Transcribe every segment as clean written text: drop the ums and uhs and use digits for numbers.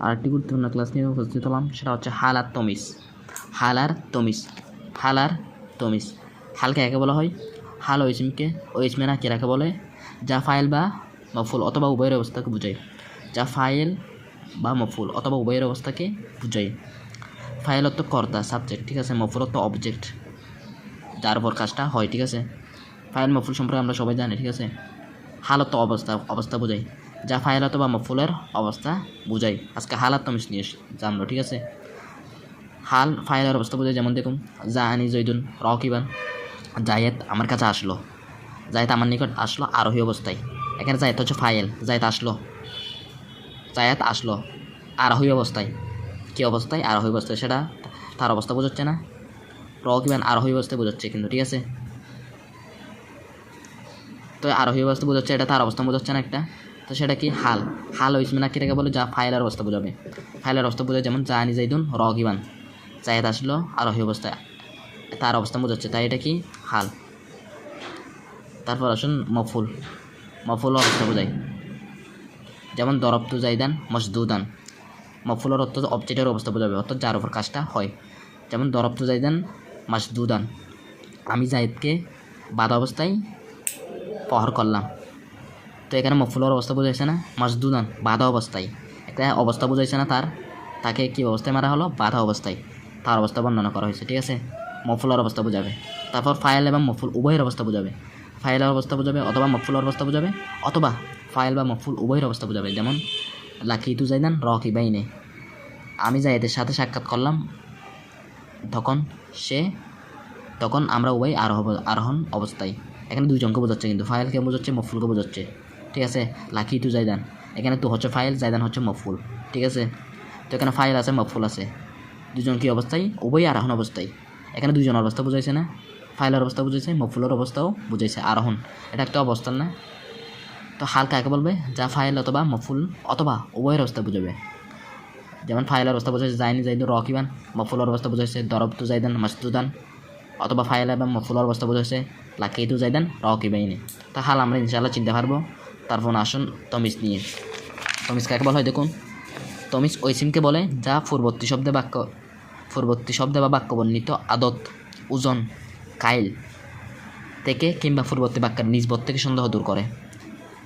আরেকটি গুরুত্বপূর্ণ ক্লাস নিয়ে উপস্থিত হলাম, সেটা হচ্ছে হাল আর তমিজ। হাল আর তমিজ, হাল আর তমিজ। হালকে একে বলা হয়, হাল ও ইসমে নাকিরাকে বলে, যা ফাইল বা মফুল অথবা উভয়ের অবস্থাকে বোঝায়। যা ফাইল বা মফুল অথবা উভয়ের অবস্থাকে বোঝায়। ফাইল অর্থ কর্তা, সাবজেক্ট, ঠিক আছে। মফুল অর্থ অবজেক্ট, যার উপর কাজটা হয়, ঠিক আছে। ফাইল মফুল সম্পর্কে আমরা সবাই জানি, ঠিক আছে। হাল অর্থ অবস্থা বোঝায়, যা ফাইল অথবা মফুলের অবস্থা বোঝায়। আজকে হাল আর তমিজ নিয়ে জানলো, ঠিক আছে। হাল ফাইলের অবস্থা বোঝায়, যেমন দেখুন, যা আনি জৈদুন রকিবান, জায়েদ আমার কাছে আসলো, জায়েদ আমার নিকট আসলো আরোহী অবস্থায়। এখানে জায়েদ হচ্ছে ফাইল, জায়েদ আসলো আরোহী অবস্থায়। কী অবস্থায়? আরোহী অবস্থায়। সেটা তার অবস্থা বোঝাচ্ছে না, রকিবান আরোহী অবস্থায় বোঝাচ্ছে কিন্তু, ঠিক আছে। তো আরোহী অবস্থা বোঝাচ্ছে, এটা তার অবস্থা বোঝাচ্ছে না একটা। তো সেটা কি? হাল। হাল ও ইসমে নাকিরাকে বলে, যা ফাইলের অবস্থা বোঝাবে। ফাইলের অবস্থা বোঝায়, যেমন যা আনি জাইদুন রকিবান, জায়েদ আসলো আরোহী অবস্থায়, তার অবস্থা বোঝাচ্ছে, তাই এটা কি? হাল। তারপর আসুন মফুল। মফুল অবস্থা বোঝায়, যেমন দরবতু জাইদান মসদুদান। মফুলের অর্থ অবজেক্টের অবস্থা বোঝাবে, অর্থাৎ যার উপর কাজটা হয়। যেমন দরবতু জাইদান মাসদুদান, আমি জায়েদকে বাধা অবস্থায় প্রহার করলাম। তো এখানে মফুলের অবস্থা বোঝাইছে না, মাসদুদান বাধা অবস্থায়। একটা অবস্থা বোঝাইছে না তাকে কী অবস্থায় মারা হলো? বাধা অবস্থায়। তার অবস্থা বর্ণনা করা হয়েছে, ঠিক আছে। মফুলের অবস্থা বোঝাবে। তারপর ফাইল এবং মফুল উভয়ের অবস্থা বোঝাবে। ফাইলের অবস্থা বোঝাবে অথবা মফুলের অবস্থা বোঝাবে, অথবা ফাইল বা মফুল উভয়ের অবস্থা বোঝাবে। যেমন লাকিতু জাইদান রকিবাইনে, আমি জায়েদের সাথে সাক্ষাৎ করলাম, তখন আমরা উভয় আরোহণ অবস্থায়। এখানে দুইজনকে বোঝাচ্ছে, কিন্তু ফাইলকে বোঝাচ্ছে, মফুলকে বোঝাচ্ছে, ঠিক আছে। লাকিতু জাইদান, এখানে তো হচ্ছে ফাইল, জাইদান হচ্ছে মফুল, ঠিক আছে। তো এখানে ফাইল আছে, মফুল আছে, দুজন কী অবস্থায়? উভয় আরোহণ অবস্থায়। এখানে দুইজনের অবস্থা বুঝাইছে না, ফাইলের অবস্থা বুঝাইছে, মফুলের অবস্থাও বুঝাইছে, আরোহণ। এটা একটা অবস্থান না। তো হাল কাকে বলবে? যা ফাইল অথবা মফুল অথবা উভয়ের অবস্থা বুঝাবে। যেমন ফাইলের অবস্থা বুঝাইছে জাইনি জাইদুন রকিবান, মফুলের অবস্থা বুঝাইছে দরবতু জাইদান মাসদুদান, অথবা ফাইল এবং মফুলের অবস্থা বুঝাইছে লাকিতু জাইদান রকিবাইনে। তা হাল আমরা ইনশাআল্লাহ চিনতে পারবো। তারপর আসুন তমিজ নিয়ে। তমিজ কাকে বলা হয় দেখুন, তমিজ ওই সিমকে বলে যা পূর্ববর্তী শব্দে বা বাক্য বর্ণিত আদত, ওজন, কাইল থেকে কিংবা পূর্ববর্তী বাক্যের নিসবত থেকে সন্দেহ দূর করে।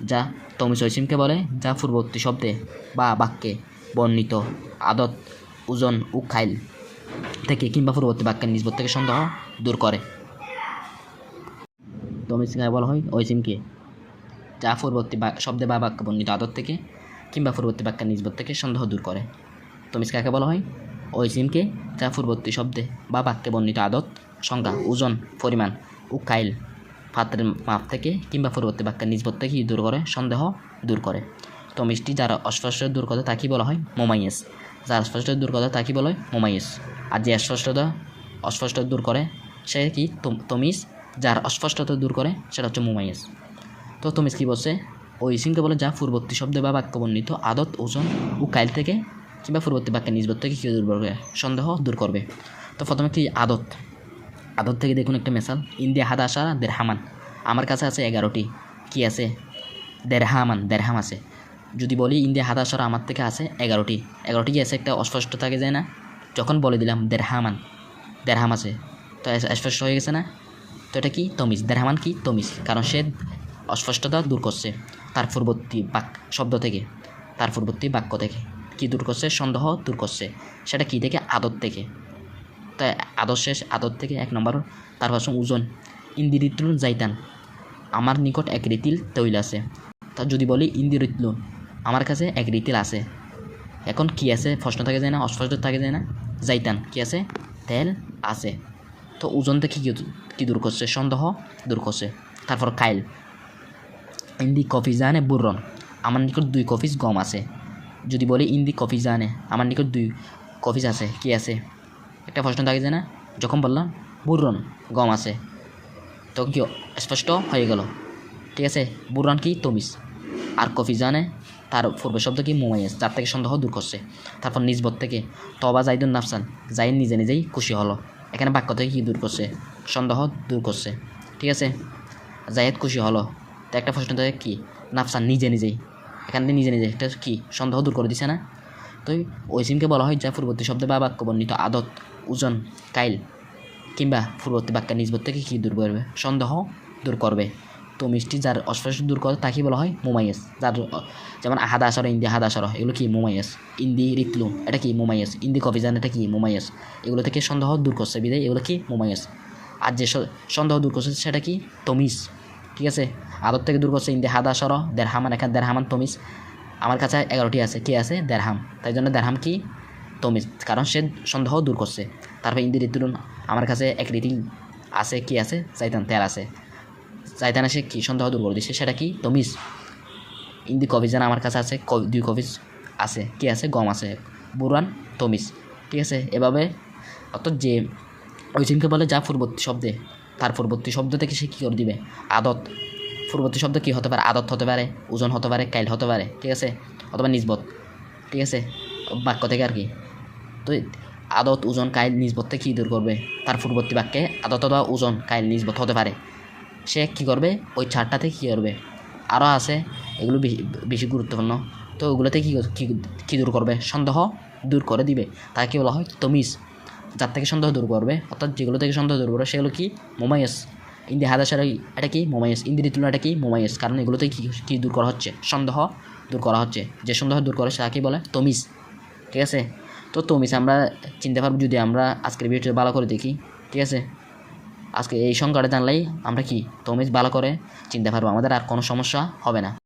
যা তমিজ ওই সিমকে বলে যা পূর্ববর্তী শব্দে বা বাক্যে বর্ণিত আদত, ওজন ও কাইল থেকে কিংবা পূর্ববর্তী বাক্যের নিসবত থেকে সন্দেহ দূর করে। তমিজ কাকে বলা হয়? ওই সিমকে যা পূর্ববর্তী শব্দে বা বাক্য বর্ণিত আদত থেকে কিংবা পূর্ববর্তী বাক্যের নিসবত থেকে সন্দেহ দূর করে। তমিজ কাকে বলা হয়? ওই সিমকে যা পূর্ববর্তী শব্দে বা বাক্যে বর্ণিত আদত, সংখ্যা, ওজন, পরিমাণ ও কাইল, পাত্রের মাপ থেকে কিংবা পূর্ববর্তী বাক্যের নিসবত থেকে দূর করে, সন্দেহ দূর করে। তমিজটি যারা অস্পষ্ট দূর করে তাকে বলা হয় মোমাইয়েজ। যারা স্পষ্ট দূর করে তাকে বলা হয় মোমাইয়েজ। আর যে অস্পষ্টতা দূর করে সে কি? তমিজ। যার অস্পষ্টতা দূর করে সেটা হচ্ছে মোমাইয়েজ। তো তমিজ কী বলছে? ওই সিমকে বলে যা পূর্ববর্তী শব্দে বা বাক্য বর্ণিত আদত, ওজন ও কাইল থেকে কিংবা পূর্ববর্তী বাক্যের নিসবত থেকে কী দূর করবে? সন্দেহ দূর করবে। তো প্রথমে কি? আদত থেকে দেখুন একটা মেসাল, ইন্দিয়া হাদাসা দেড়হামান, আমার কাছে আছে 11টি কি আছে? দেড়হাম আছে। যদি বলি ইন্দিয়া হাদাসারা আমার থেকে আছে 11টি কি আছে? একটা অস্পষ্ট থাকে যায় না? যখন বলে দিলাম দেড়হাম আছে, তো স্পষ্ট হয়ে গেছে না? তো এটা কি? তমিজ। দেড়হামান কি? তমিজ, কারণ সে অস্পষ্টতা দূর করছে তার পূর্ববর্তী শব্দ থেকে, তার পূর্ববর্তী বাক্য থেকে কি দূর করছে? সন্দেহ দূর করছে। সেটা কি থেকে? আদত থেকে। তাই আদত শেষ, আদত থেকে 1 নম্বর। তারপর ওজন, ইন্দিরিতুন জাইতান, আমার নিকট 1 রিতিল তৈল আছে। তা যদি বলি ইন্দিরিতুন, আমার কাছে 1 রিতিল আছে, এখন কি আছে? প্রশ্ন থাকে যায় না? অস্পষ্ট থাকে যায় না? জাইতান কি আছে? তেল আছে। তো ওজন থেকে কি দূর করছে? সন্দেহ দূর করছে। তারপর কাইল, ইন্দি কফি জানে বুররন, আমার নিকট 2 কফিস গম আছে। যদি বলি ইন্দি কফি জানে, আমার নিকট 2 কফিস আছে, কি আছে? একটা প্রশ্ন থাকে যায় না? যখন বললাম বুররন গম আছে, তখন কি স্পষ্ট হয়ে গেল, ঠিক আছে। বুররন কি? তমিজ। আর কফি জানে তার পূর্বের শব্দ কি? মোমাইয়েজ, যার থেকে সন্দেহ দূর করছে। তারপর নিসবত থেকে তবা জাইদুন নাফসান, জাইন নিজে নিজেই খুশি হলো, এখানে বাক্য থেকে কী দূর করছে? সন্দেহ দূর করছে, ঠিক আছে। জায়েদ খুশি হলো, তো একটা প্রশ্ন থাকে কি? নাফসান নিজে নিজেই, এখান থেকে নিজে নিজে একটা কি? সন্দেহ দূর করে দিছে না? তো ওই সিমকে বলা হয় যা পূর্ববর্তী শব্দে বা বাক্য বর্ণিত আদত, ওজন, কাইল কিংবা পূর্ববর্তী বাক্যের নিসবত থেকে কী দূর করবে? সন্দেহ দূর করবে। তো মিষ্টি যার অস্পষ্ট দূর করে তাকে বলা হয় মুমাইয়াস। যার যেমন আহাদ আসর, ইন্দি আহাদ আসর, এগুলো কি মুমাইয়াস। ইন্দি রিতলু এটা কি মুমাইয়াস। ইন্দি কফিজান এটা কি মুমাইয়াস। এগুলো থেকে সন্দেহ দূর করছে বিদায় এগুলো কি মুমাইয়াস। আর যে সন্দেহ দূর করছে সেটা কি তমিজ। ঠিক আছে, আদত থেকে দূর করছে ইন্দি হাদ আসর, দেড়হামান, এখানে দেড়হামান তমিজ। আমার কাছে 11টি আছে, কি আছে? দেড়হাম। তাই জন্য দেড়হাম কি তমিজ, কারণ সে সন্দেহ দূর করছে। তারপর ইন্দি রিতুলুন, আমার কাছে 1 রিতিল আছে, কি আছে? চাইতান, তেল আছে। চাইতান এসে কি সন্দেহ দূর করে দিচ্ছে, সেটা কি তমিজ। ইন্দি কবিজান আমার কাছে আছে, 2 কবিজ আছে, কি আছে? গম আছে। বুরান তমিজ। ঠিক আছে, এভাবে অর্থাৎ যে ওই সিমকে বলে যা পূর্ববর্তী শব্দে, তার পূর্ববর্তী শব্দ থেকে সে কী করে দিবে? আদত। পূর্ববর্তী শব্দ কী হতে পারে? আদত হতে পারে, ওজন হতে পারে, কাইল হতে পারে। ঠিক আছে, অথবা নিসবত। ঠিক আছে, বাক্য থেকে আর কি। তো আদত, ওজন, কাইল, নিসবত থেকে কী দূর করবে? তার পূর্ববর্তী বাক্যে আদত অথবা ওজন, কাইল, নিসবত হতে পারে। সে কী করবে? ওই 4টা থেকে কী করবে? আরও আছে, এগুলো বেশি গুরুত্বপূর্ণ। তো ওগুলোতে কী দূর করবে? সন্দেহ দূর করে দিবে। তাকে বলা হয় তমিজ। যার থেকে সন্দেহ দূর করবে, অর্থাৎ যেগুলো থেকে সন্দেহ দূর করবে সেগুলো কি মুমাইয়াস। ইন্দি হাদাসার এটা কি মুমাইয়াস। ইন্দি রিতুলনা এটা কি মুমাইয়াস, কারণ এগুলোতে কী দূর করা হচ্ছে? সন্দেহ দূর করা হচ্ছে। যে সন্দেহ দূর করে তাকে বলে তমিজ। ঠিক আছে, তো তমিজ আমরা চিনতে পারবো যদি আমরা আজকের ভিডিওটা ভালো করে দেখি। ঠিক আছে, আজকে এই সংখ্যাটা জানলেই আমরা কি তমিজ ভালো করে চিনতে পারবো, আমাদের আর কোনো সমস্যা হবে না।